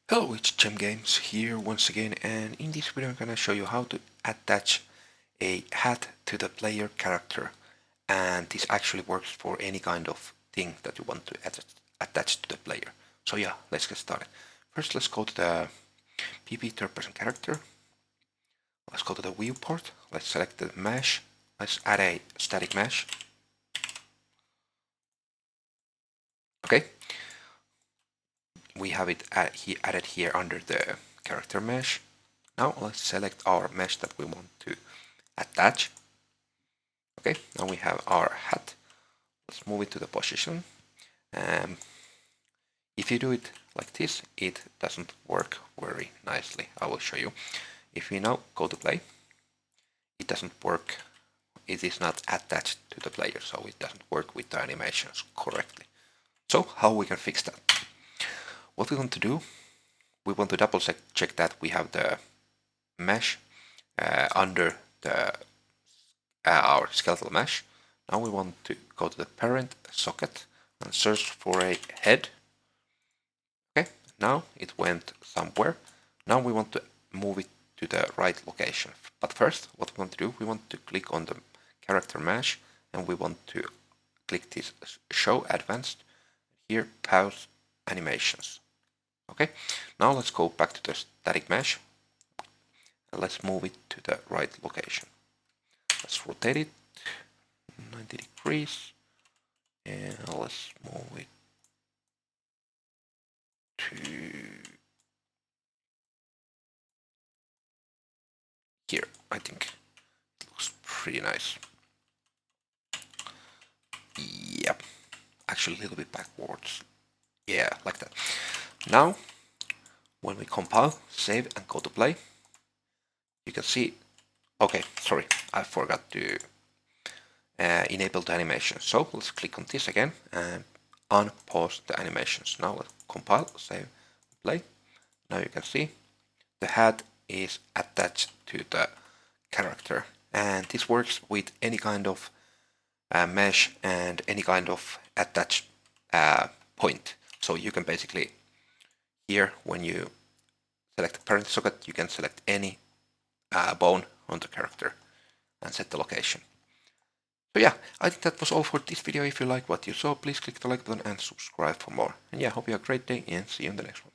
Hello, it's Gem Games here once again, and in this video I'm gonna show you how to attach a hat to the player character, and this actually works for any kind of thing that you want to attach to the player. So yeah, let's get started. First, let's go to the PP third person character. Let's go to the viewport. Let's select the mesh. Let's add a static mesh. Okay, we have it added here under the character mesh. Now let's select our mesh that we want to attach. Okay, now we have our hat. Let's move it to the position. If you do it like this, it doesn't work very nicely. I will show you. If we now go to play, it doesn't work. It is not attached to the player, so it doesn't work with the animations correctly. So how we can fix that? What we want to do, we want to double check that we have the mesh under the our skeletal mesh. Now we want to go to the parent socket and search for a head. Okay, now it went somewhere. Now we want to move it to the right location. But first, what we want to do, we want to click on the character mesh and we want to click this show advanced. Here, pause animations. Okay, now let's go back to the static mesh and let's move it to the right location. Let's rotate it 90 degrees and let's move it to here. I think it looks pretty nice. Yep, actually a little bit backwards. Yeah, like that. Now, when we compile, save and go to play, you can see, okay, sorry, I forgot to enable the animation. So let's click on this again and unpause the animations. Now let's compile, save, play. Now you can see the hat is attached to the character, and this works with any kind of mesh and any kind of attach point. So you can basically here, when you select the parent socket, you can select any bone on the character and set the location. So yeah, I think that was all for this video. If you like what you saw, please click the like button and subscribe for more. And yeah, hope you have a great day and see you in the next one.